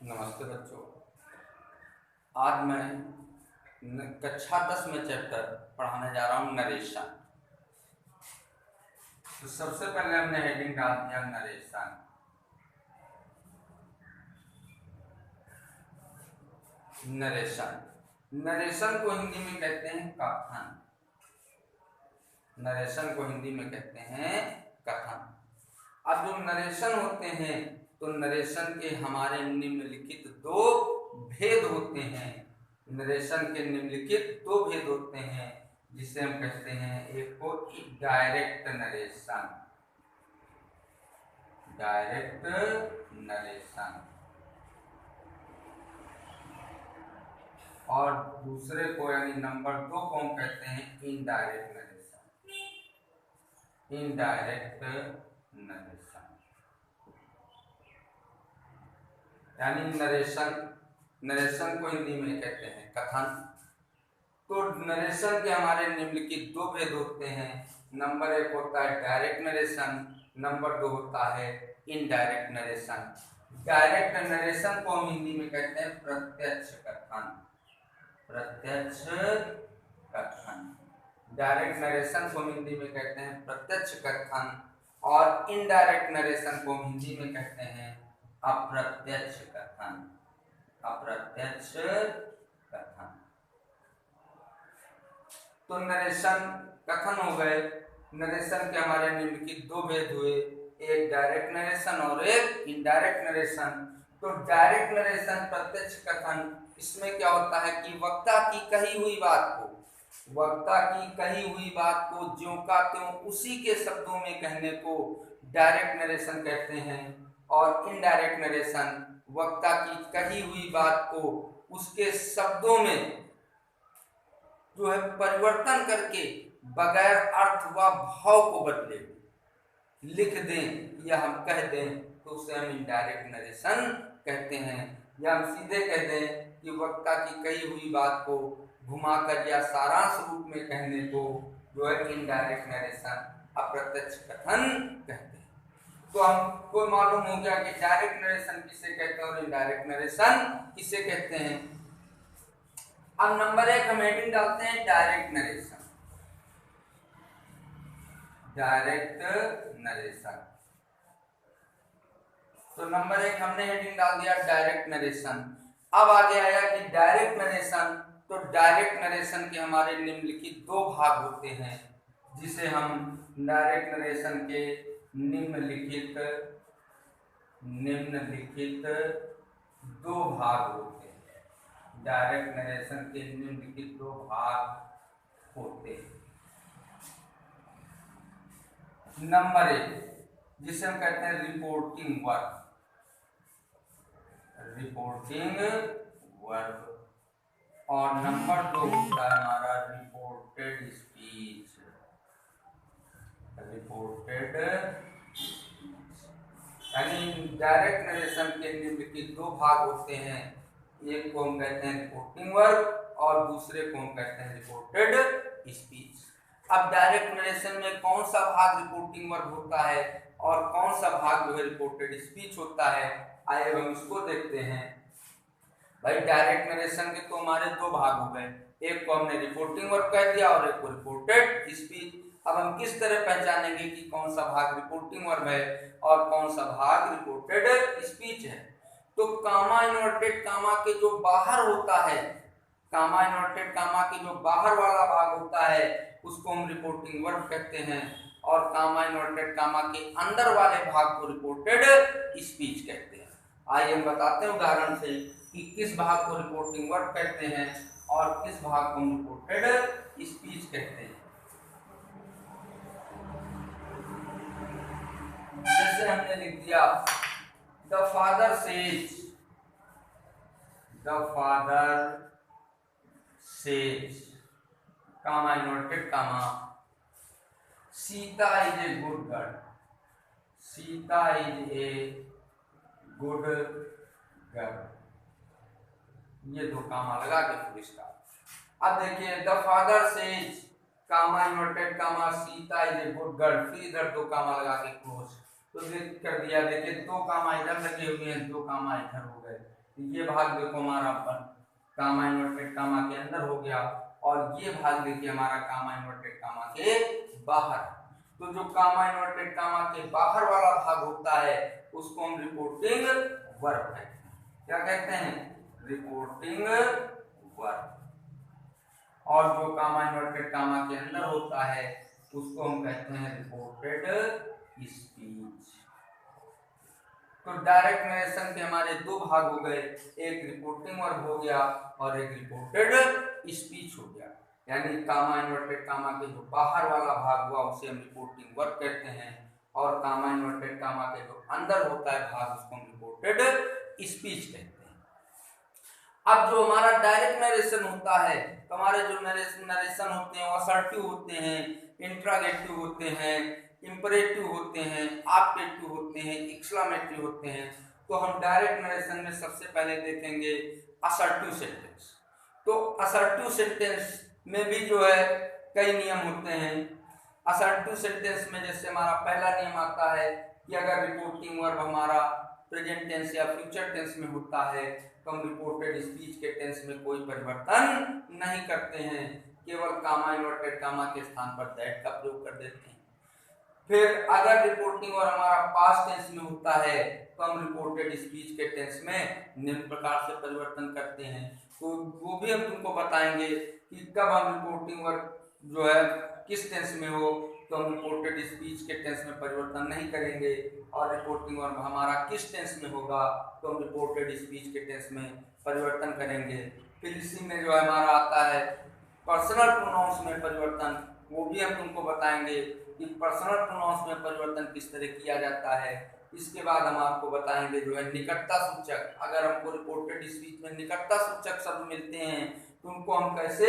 नमस्ते बच्चों। आज मैं कक्षा 10 में चैप्टर पढ़ाने जा रहा हूँ नरेशन। तो सबसे पहले हमने हेडिंग डाल दिया नरेशन। नरेशन नरेशन को हिंदी में कहते हैं कथन। नरेशन को हिंदी में कहते हैं कथन। अब जो नरेशन होते हैं तो नरेशन के हमारे निम्नलिखित दो भेद होते हैं। नरेशन के निम्नलिखित दो भेद होते हैं जिसे हम कहते हैं, एक को डायरेक्ट नरेशन, डायरेक्ट नरेशन, और दूसरे को यानी नंबर 2 को हम कहते हैं इनडायरेक्ट नरेशन, इनडायरेक्ट नरेशन। यानी नरेशन को हिंदी में कहते हैं कथन। तो नरेशन के हमारे निम्नलिखित दो भेद होते हैं। नंबर 1 होता है डायरेक्ट नरेशन, नंबर 2 होता है इनडायरेक्ट नरेशन। डायरेक्ट नरेशन को हम हिंदी में कहते हैं प्रत्यक्ष कथन, प्रत्यक्ष कथन। डायरेक्ट नरेशन को हिंदी में कहते हैं प्रत्यक्ष कथन, और इनडायरेक्ट नरेशन को हिंदी में कहते हैं अप्रत्यक्ष कथन, अप्रत्यक्ष कथन। तो नरेशन कथन हो गए। नरेशन के हमारे निम्नलिखित दो भेद हुए, एक डायरेक्ट नरेशन और एक इनडायरेक्ट नरेशन। तो डायरेक्ट नरेशन प्रत्यक्ष कथन, इसमें क्या होता है कि वक्ता की कही हुई बात को, वक्ता की कही हुई बात को ज्यों का त्यों उसी के शब्दों में कहने को डायरेक्ट नरेशन कहते हैं। और इनडायरेक्ट नरेशन वक्ता की कही हुई बात को उसके शब्दों में जो है परिवर्तन करके बगैर अर्थ व भाव को बदले लिख दें या हम कह दें तो उसे हम इनडायरेक्ट नरेशन कहते हैं। या हम सीधे कह दें कि वक्ता की कही हुई बात को घुमाकर या सारांश रूप में कहने को जो है इनडायरेक्ट नरेशन, अप्रत्यक्ष कथन कहते हैं। तो हमको मालूम हो गया कि डायरेक्ट नरेशन किसे कहते हैं और इनडायरेक्ट नरेशन किसे कहते हैं। अब नंबर 1 हम हेडिंग डालते हैं डायरेक्ट नरेशन, डायरेक्ट नरेशन। तो नंबर 1 हमने हेडिंग डाल दिया डायरेक्ट नरेशन। अब आगे आया कि डायरेक्ट नरेशन। तो डायरेक्ट नरेशन के हमारे निम्नलिखित दो भाग होते हैं, जिसे हम डायरेक्ट नरेशन के निम्नलिखित दो भाग होते हैं। डायरेक्ट नरेशन के निम्नलिखित दो भाग होते हैं। नंबर 1 जिसे हम कहते हैं रिपोर्टिंग वर्ब, रिपोर्टिंग वर्ब, और नंबर 2 होता है हमारा रिपोर्टेड स्पीच, रिपोर्टेड। यानी डायरेक्ट नरेशन के निम्नलिखित दो भाग होते हैं, एक को हम कहते हैं रिपोर्टिंग वर्ब और दूसरे को हम कहते हैं रिपोर्टेड स्पीच। अब डायरेक्ट नरेशन में कौन सा भाग रिपोर्टिंग वर्ब होता है और कौन सा भाग जो है रिपोर्टेड स्पीच होता है, आइए हम इसको देखते हैं। भाई डायरेक्ट नरेशन के तो हमारे दो भाग हो गए, एक को हमने रिपोर्टिंग वर्ब कह दिया और एक को रिपोर्टेड स्पीच। अब हम किस तरह पहचानेंगे कि कौन सा भाग रिपोर्टिंग वर्ब है और कौन सा भाग रिपोर्टेड स्पीच है। तो कामा इन्वर्टेड कामा के जो बाहर होता है, कामा इन्वर्टेड कामा के जो बाहर वाला भाग होता है उसको हम रिपोर्टिंग वर्ब कहते हैं, और कामा इन्वर्टेड कामा के अंदर वाले भाग को रिपोर्टेड स्पीच कहते हैं। आइए हम बताते हैं उदाहरण से कि किस भाग को रिपोर्टिंग वर्ब कहते हैं और किस भाग को हम रिपोर्टेड स्पीच कहते हैं। जैसे हमने लिख दिया the father says, the father says comma inverted comma Sita is a good girl, Sita is a good girl, ये दो कामा लगा के फुल स्टॉप। अब देखिए the father says comma inverted comma Sita is a good girl, फिर इधर दो कामा लगा के क्लोज। तो कर दिया, देखिए दो कामा इधर लगे हुए हैं, दो कामा इधर हो गए। ये भाग देखो हमारा कामा इन्वर्टेड कामा के अंदर हो गया, और ये भाग देखिए हमारा कामा इन्वर्टेड कामा के बाहर। तो जो कामा इन्वर्टेड कामा के बाहर वाला भाग होता है उसको हम रिपोर्टिंग वर्ब कहते हैं। क्या कहते हैं? Reporting verb. और जो कामा इन्वर्टेड कामा के अंदर होता है उसको हम कहते हैं रिपोर्टेड स्पीच। तो डायरेक्ट नरेशन के हमारे दो भाग हो गए, एक रिपोर्टिंग वर्ब हो गया और एक रिपोर्टेड स्पीच हो गया। यानी कामा इन्वर्टेड कामा के जो बाहर वाला भाग हुआ उसे हम रिपोर्टिंग वर्ब कहते हैं, और कामा इन्वर्टेड कामा के जो अंदर होता है भाग उसको हम रिपोर्टेड स्पीच कहते हैं। अब जो हमारा डायरेक्ट नरेशन होता है, तो हमारे जो नरेशन होते हैं वो असर्टिव होते हैं, इंट्रागेटिव होते हैं, इंपरेटिव होते हैं, ऑप्टेटिव होते हैं, एक्सक्लेमेटरी होते हैं। तो हम डायरेक्ट नरेशन में सबसे पहले देखेंगे असर्टिव सेंटेंस। तो असर्टिव सेंटेंस में भी जो है कई नियम होते हैं। असर्टिव सेंटेंस में जैसे हमारा पहला नियम आता है कि अगर रिपोर्टिंग वर्ब हमारा प्रेजेंट टेंस या फ्यूचर टेंस में होता है तो हम रिपोर्टेड स्पीच के टेंस में कोई परिवर्तन नहीं करते हैं, केवल कामा इन्वर्टेड कामा के स्थान पर दैट का प्रयोग कर देते हैं। फिर अगर रिपोर्टिंग और हमारा पास्ट टेंस में होता है तो हम रिपोर्टेड स्पीच के टेंस में निम्न प्रकार से परिवर्तन करते हैं। तो वो भी हम तुमको बताएंगे कि कब हम रिपोर्टिंग वर्ब जो है किस टेंस में हो तो हम रिपोर्टेड स्पीच के टेंस में परिवर्तन नहीं करेंगे, और रिपोर्टिंग वर्ब हमारा किस टेंस में होगा तो हम रिपोर्टेड स्पीच के टेंस में परिवर्तन करेंगे। फिर इसी में जो हमारा आता है पर्सनल प्रोनाउंस में परिवर्तन, वो भी हम तुमको बताएंगे कि पर्सनल प्रोनाउंस में परिवर्तन किस तरह किया जाता है। इसके बाद हम आपको बताएंगे जो है निकटता सूचक, अगर हमको रिपोर्टेड स्पीच में निकटता सूचक शब्द मिलते हैं तो उनको हम कैसे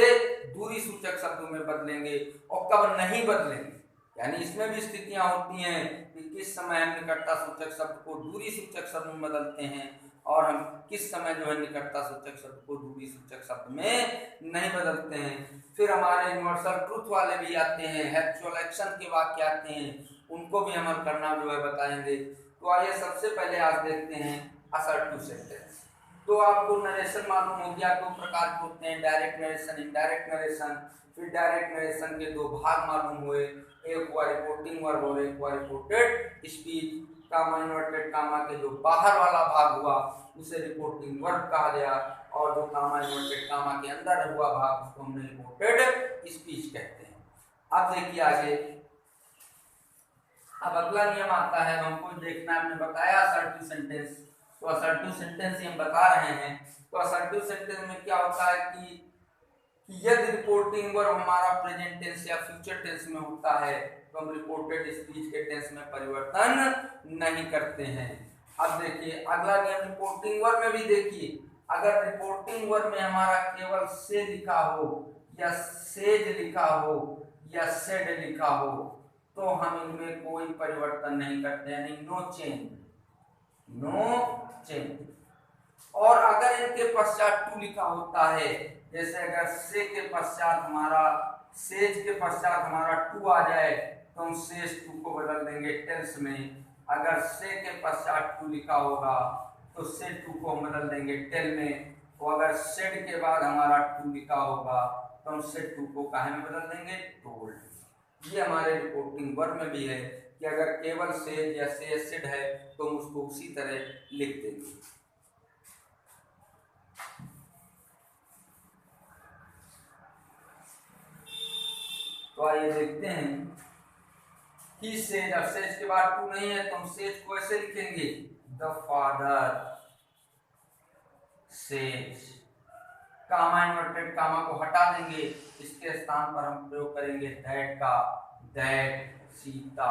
दूरी सूचक शब्दों में बदलेंगे और कब नहीं बदलेंगे। यानी इसमें भी स्थितियां होती हैं कि किस समय हम निकटता सूचक शब्द को दूरी सूचक शब्द में बदलते हैं और हम किस समय जो है निकटता सूचक शब्द को दूरी सूचक शब्द में नहीं बदलते हैं। फिर हमारे यूनिवर्सल ट्रूथ वाले भी आते हैं, हैप्चुअल एक्शन के वाक्य आते हैं, उनको भी हम करना जो है बताएंगे। तो आइए सबसे पहले आज देखते हैं असर्टिव सेंटेंस। तो आपको नरेशन मालूम हो गया, दो प्रकार के होते हैं, डायरेक्ट नरेशन, इनडायरेक्ट नरेशन। फिर डायरेक्ट नरेशन के दो भाग मालूम हुए, एक हुआ रिपोर्टिंग वर्ब और एक हुआ रिपोर्टेड स्पीच। कामा इन्वर्टेड कामा के जो बाहर वाला भाग हुआ उसे रिपोर्टिंग वर्ब कहा गया, और जो कामा इन्वर्टेड कामा के अंदर हुआ भाग उसको हमने रिपोर्टेड स्पीच कहते हैं। अब देखिए आगे, अब अगला नियम आता है, हमको देखना है, हमने बताया असर्टिव सेंटेंस, तो असर्टिव सेंटेंस ही हम बता रहे हैं। तो असर्टिव सेंटेंस में क्या होता है कि यदि रिपोर्टिंग वर्ब हमारा प्रेजेंट टेंस या फ्यूचर टेंस में होता है तो हम रिपोर्टेड स्पीच के टेंस में परिवर्तन नहीं करते हैं। अब देखिए अगला नियम रिपोर्टिंग वर्ब में भी देखिए, अगर रिपोर्टिंग वर्ब में हमारा केवल से लिखा हो या सेज लिखा हो या सेड लिखा हो तो हम इनमें कोई परिवर्तन नहीं करते, यानी नो चेंज, नो चेंज। और अगर इनके पश्चात टू लिखा होता है, जैसे अगर से के पश्चात हमारा सेज के पश्चात हमारा टू आ जाए तो हम सेज टू को बदल देंगे टेंस में। अगर से के पश्चात टू लिखा होगा तो से टू को हम बदल देंगे टेल में, और अगर सेड के बाद हमारा टू लिखा होगा तो हम से टू को काहे में बदल देंगे, टोल्ड। ये हमारे रिपोर्टिंग वर्ब में भी है कि अगर केवल सेज या सेड है तो हम उसको उसी तरह लिख देंगे। तो आइए देखते हैं कि सेज, अब सेज के बाद टू नहीं है तो हम सेज को ऐसे लिखेंगे, the father says. Comma inverted comma को हटा देंगे, इसके स्थान पर हम प्रयोग करेंगे दैट का, दैट सीता।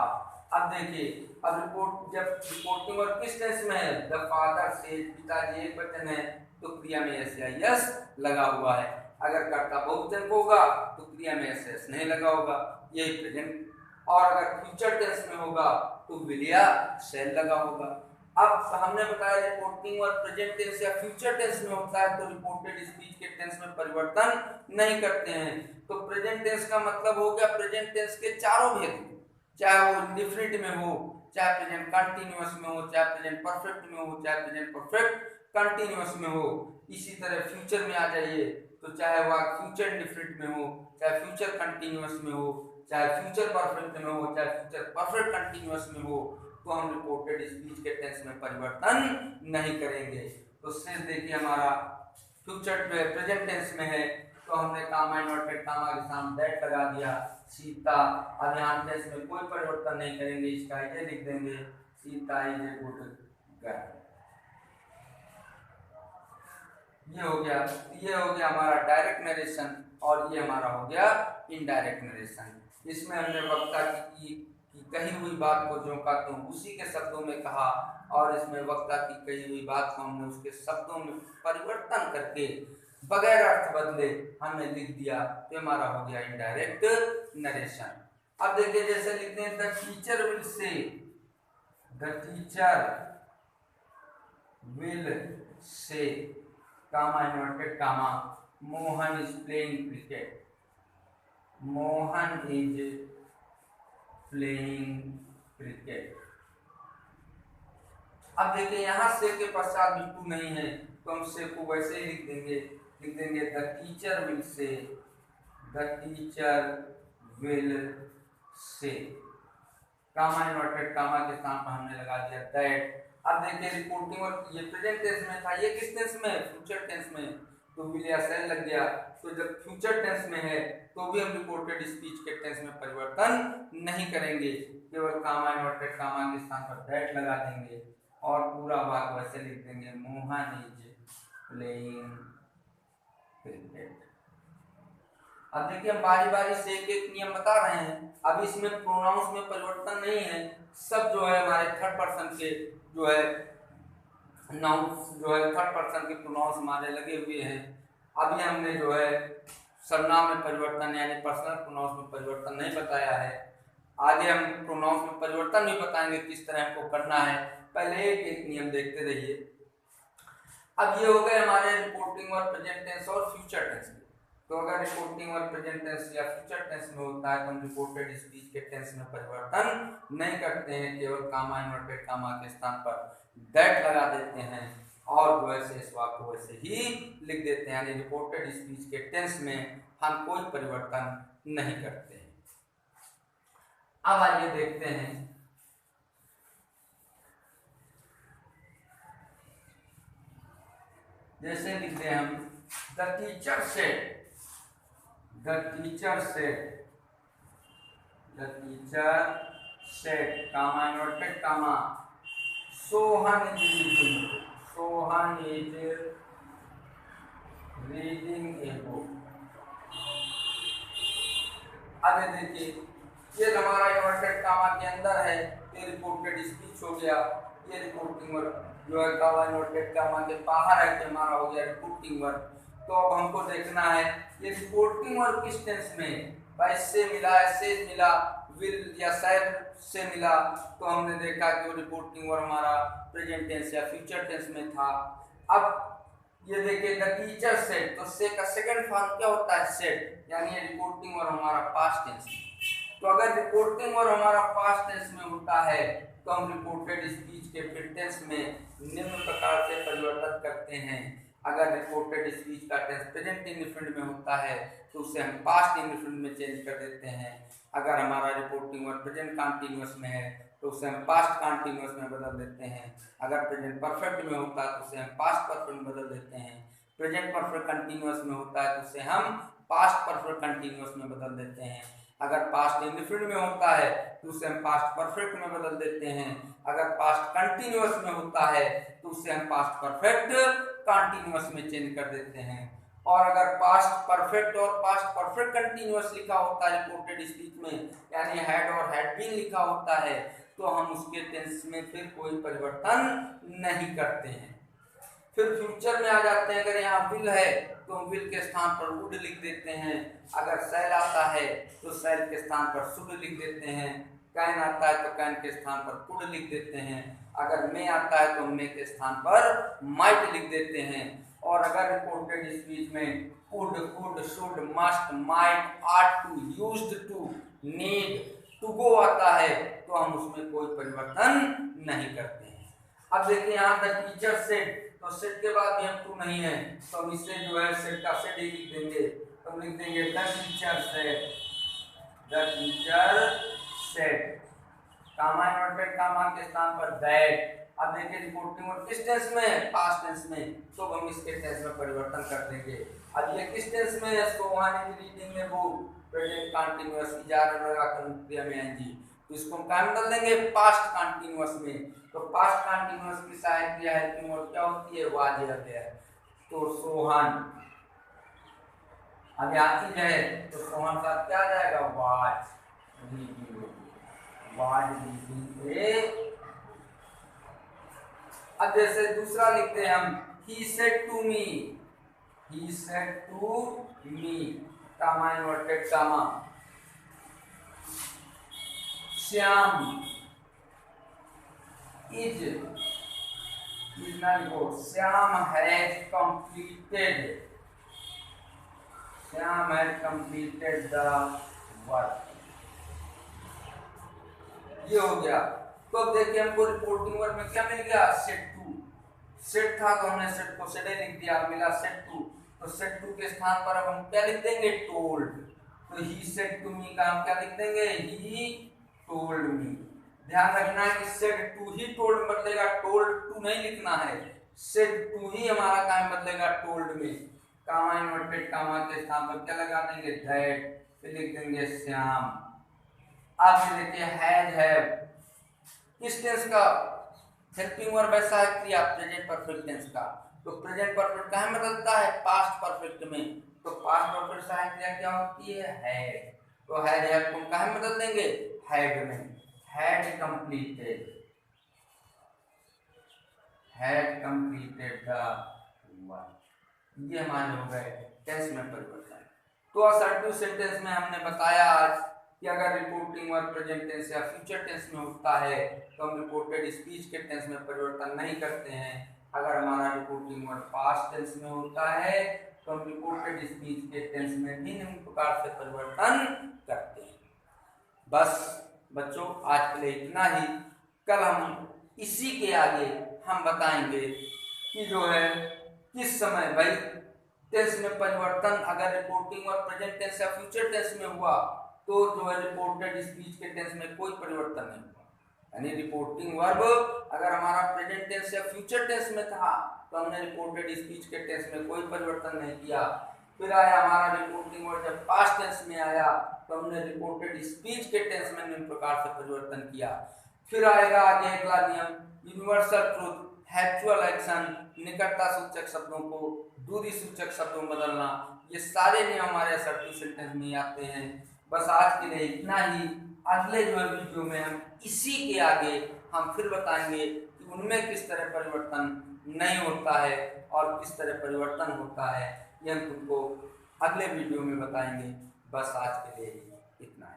अब देखिए, अब रिपोर्ट जब रिपोर्टिंग और किस टेंस में है, द फादर सेज, पिताजी एक वचन है तो क्रिया में एस या यस लगा हुआ है। अगर कर्ता बहुवचन होगा तो क्रिया में एस नहीं लगा होगा, यही प्रेजेंट। और अगर फ्यूचर टेंस में होगा तो विल या शैल लगा होगा। अब हमने बताया रिपोर्टिंग और प्रेजेंट टेंस या फ्यूचर टेंस में होता है तो रिपोर्टेड स्पीच के टेंस में परिवर्तन नहीं करते हैं। तो प्रेजेंट टेंस का मतलब हो गया प्रेजेंट टेंस के चारों भेद, चाहे वो इंडेफिनिट में हो, चाहे प्रेजेंट कंटीन्यूअस में हो, चाहे प्रेजेंट परफेक्ट में हो, चाहे प्रेजेंट परफेक्ट कंटिन्यूअस में हो। इसी तरह फ्यूचर में आ जाइए तो चाहे वह फ्यूचर इंडेफिनिट में हो, चाहे फ्यूचर कंटिन्यूअस में हो, चाहे फ्यूचर परफेक्ट में हो, चाहे फ्यूचर परफेक्ट कंटिन्यूअस में हो, तो हम रिपोर्टेड स्पीच के टेंस में परिवर्तन नहीं करेंगे। तो शेष देखिए हमारा फ्यूचर प्रेजेंट टेंस में है तो हमने कामा इन्वर्टेड कामा के सामने दैट लगा दिया। सीता अभियान टेंस में कोई परिवर्तन नहीं करेंगे, इसका ये लिख देंगे Sita is a good girl. ये हो गया हमारा डायरेक्ट नरेशन और ये हमारा हो गया इनडायरेक्ट नरेशन। इसमें हमने वक्ता की कही हुई बात को जो का तो उसी के शब्दों में कहा और इसमें वक्ता की कही हुई बात को हमने उसके शब्दों में परिवर्तन करके बगैर अर्थ बदले हमने लिख दिया, तो हमारा हो गया इनडायरेक्ट नरेशन। अब देखिए जैसे लिखते हैं the teacher will say, the teacher will say comma inverted comma Mohan is playing cricket, Mohan is playing cricket. अब देखिए यहाँ से के पश्चात बिल्कुल नहीं है तो हम से को वैसे ही लिख देंगे the teacher will say, the teacher will say comma inverted comma के स्थान पर हमने लगा दिया दैट। अब देखिए रिपोर्टिंग और ये प्रेजेंट टेंस में था, ये किस टेंस में, फ्यूचर टेंस में, तो विल या सेल लग गया। तो जब फ्यूचर टेंस में है तो भी हम रिपोर्टेड स्पीच के टेंस में परिवर्तन नहीं करेंगे, केवल कामा इन्वर्टेड कामा के स्थान पर दैट लगा देंगे और पूरा वाक्य वैसे लिख देंगे मोहन इज प्लेइंग क्रिकेट। अब देखिए हम बारी बारी से एक एक नियम बता रहे हैं। अब इसमें प्रोनाउंस में परिवर्तन नहीं है, सब जो है हमारे थर्ड पर्सन के जो है नाउंस जो है थर्ड पर्सन के प्रोनाउंस हमारे लगे हुए हैं। अभी हमने जो है सर्वनाम में परिवर्तन यानी पर्सनल प्रोनाउंस में परिवर्तन नहीं बताया है, आगे हम प्रोनाउंस में परिवर्तन भी बताएंगे किस तरह हमको करना है। पहले एक एक नियम देखते रहिए। अब ये हो गए हमारे रिपोर्टिंग और प्रेजेंट टेंस और फ्यूचर टेंस में। तो अगर रिपोर्टिंग और प्रेजेंट टेंस या फ्यूचर टेंस में होता है तो हम रिपोर्टेड स्पीच के टेंस में परिवर्तन नहीं करते हैं, केवल कामा इन्वर्टेड कामा के स्थान पर दैट लगा देते हैं और वैसे इस वाक्य को वैसे ही लिख देते हैं, यानी रिपोर्टेड स्पीच के टेंस में हम कोई परिवर्तन नहीं करते हैं। अब आइए देखते हैं जैसे लिखते हैं हम the teacher said, the teacher said, the teacher said comma inverted comma Sohan is reading, Sohan is reading a book. अब देखिए ये हमारा इन्वर्टेड कामा के अंदर है, ये रिपोर्टेड स्पीच हो गया। ये रिपोर्टिंग वर्क जो है कामा इन्वर्टेड कामा के बाहर है कि हमारा हो गया रिपोर्टिंग वर्क। तो अब हमको देखना है ये रिपोर्टिंग वर्क किस टेंस में, भाई से मिला, से मिला, विल या शायद से मिला, तो हमने देखा कि वो रिपोर्टिंग वर्क हमारा प्रेजेंट टेंस या फ्यूचर टेंस में था। अब ये देखिए द टीचर सेड, तो से का सेकंड फॉर्म क्या होता है सेड, यानी ये रिपोर्टिंग वर्क हमारा पास्ट टेंस में। तो अगर रिपोर्टिंग वर्क हमारा पास्ट टेंस में होता है तो हम रिपोर्टेड स्पीच के फिर टेंस में निम्न प्रकार से परिवर्तन करते हैं। अगर रिपोर्टेड स्पीच का टेंस प्रेजेंट इंडेफिनिट में होता है तो उसे हम पास्ट इंडेफिनिट में चेंज कर देते हैं। अगर हमारा रिपोर्टिंग वर्क प्रेजेंट कंटीन्यूअस में है तो उसे हम पास्ट कंटीन्यूअस में बदल देते हैं। अगर प्रेजेंट परफेक्ट में होता है तो उसे हम पास्ट परफेक्ट में बदल देते हैं। प्रेजेंट परफेक्ट कंटीन्यूअस में होता है तो उसे हम पास्ट परफेक्ट कंटीन्यूअस में बदल देते हैं। अगर पास्ट इंडेफिनिट में होता है तो उसे हम पास्ट परफेक्ट में बदल देते हैं। अगर पास्ट कंटीन्यूअस में होता है तो उसे हम पास्ट परफेक्ट कंटीन्यूअस में चेंज कर देते हैं। और अगर पास्ट परफेक्ट और पास्ट परफेक्ट कंटीन्यूअस लिखा होता है रिपोर्टेड स्पीच में, यानी हैड और हैड बीन लिखा होता है, तो हम उसके टेंस में फिर कोई परिवर्तन नहीं करते हैं। फिर फ्यूचर में आ जाते हैं। अगर यहाँ विल है तो हम विल के स्थान पर वुड लिख देते हैं। अगर शैल आता है तो शैल के स्थान पर शुड लिख देते हैं। कैन आता है तो कैन के स्थान पर कुड लिख देते हैं। अगर मे आता है तो मे के स्थान पर माइट लिख देते हैं। और अगर रिपोर्टेड स्पीच में could, could, should, must, might, ought to, used to, need, to go आता है तो हम उसमें कोई परिवर्तन नहीं करते हैं। अब देखिए यहाँ द टीचर सेड, तो तो सेट के बाद भी हम ट्रू नहीं है तो हम इससे जो है सेट का सेट ही लिख देंगे। तो हम लिख देंगे the teacher said, the teacher said, comma inverted comma के स्थान पर दैट। अब देखिए रिपोर्टिंग वर्ब किस टेंस में है, पास्ट टेंस में, तो हम इसके टेंस में परिवर्तन कर देंगे। अब ये किस टेंस में है, इसको वहां रीडिंग में वो प्रेजेंट कंटीन्यूअस इजार लगा कर क्रिया में एनजी, तो इसको हम क्या बदल देंगे पास्ट कंटीन्यूअस में। तो पास्ट कंटीन्यूअस की सहायक क्रिया हेल्पिंग वर्ब क्या होती है, वाज है। तो सोहन, अब यहाँ की है तो सोहन का क्या आ जाएगा, वाज रीडिंग, वाज रीडिंग ए। अब जैसे दूसरा लिखते हैं हम, he said to me, he said to me, comma inverted comma, Shyam is not good, Shyam has completed, Shyam has completed the work, ये हो गया। तो अब देखिए हमको रिपोर्टिंग वर्ब में क्या मिल गया, सेट टू, सेट था तो हमने सेट को सेट लिख दिया, मिला सेट टू, तो सेट टू के स्थान पर अब हम क्या लिख देंगे, टोल्ड। तो ही सेड टू मी का हम क्या लिख देंगे, ही टोल्ड मी। ध्यान रखना है कि सेड टू ही टोल्ड बदलेगा, टोल्ड टू नहीं लिखना है, सेड टू ही हमारा काम बदलेगा टोल्ड में। कामा इन्वर्टेड कामा के स्थान पर क्या लगा देंगे, दैट, फिर लिख देंगे श्याम। अब देखिए हैज हैव किस टेंस का, हेल्पिंग वर्ब ऐसा है क्रिया प्रेजेंट परफेक्ट टेंस का। तो प्रेजेंट परफेक्ट कहाँ बदलता है, पास्ट परफेक्ट में। तो पास्ट परफेक्ट सहायक क्रिया क्या होती है, हैड। तो हैड को कहाँ बदल देंगे, हैड में, had completed, had completed the work. ये हमारे हो गए टेंस में परिवर्तन। तो असर्टिव सेंटेंस में हमने बताया आज कि अगर रिपोर्टिंग वर्ब प्रेजेंट टेंस या फ्यूचर टेंस में होता है तो हम रिपोर्टेड स्पीच के टेंस में परिवर्तन नहीं करते हैं। अगर हमारा रिपोर्टिंग वर्ब पास्ट टेंस में होता है तो हम रिपोर्टेड स्पीच के टेंस में भी निम्न प्रकार से परिवर्तन करते हैं। बस बच्चों आज के लिए इतना ही। कल हम इसी के आगे हम बताएंगे कि जो है किस समय भाई टेंस में परिवर्तन अगर रिपोर्टिंग वर्ब प्रेजेंट टेंस या फ्यूचर टेंस में हुआ तो जो है रिपोर्टेड स्पीच के टेंस में कोई परिवर्तन नहीं हुआ। यानी रिपोर्टिंग वर्ब अगर हमारा प्रेजेंट टेंस या फ्यूचर टेंस में था तो हमने रिपोर्टेड स्पीच के टेंस में कोई परिवर्तन नहीं किया। फिर आया हमारा रिपोर्टिंग वर्ब जब पास्ट टेंस में आया तो हमने रिपोर्टेड स्पीच के टेंस में निम्न प्रकार से परिवर्तन किया। फिर आएगा आगे अगला नियम, यूनिवर्सल ट्रूथ, हैप्चुअल एक्शन, निकटता सूचक शब्दों को दूरी सूचक शब्दों में बदलना। ये सारे नियम हमारे असर्टिव सेंटेंस में आते हैं। बस आज के लिए इतना ही। अगले जो वीडियो में हम इसी के आगे हम फिर बताएंगे कि उनमें किस तरह परिवर्तन नहीं होता है और किस तरह परिवर्तन होता है, ये हम तुमको अगले वीडियो में बताएंगे। बस आज के लिए इतना है।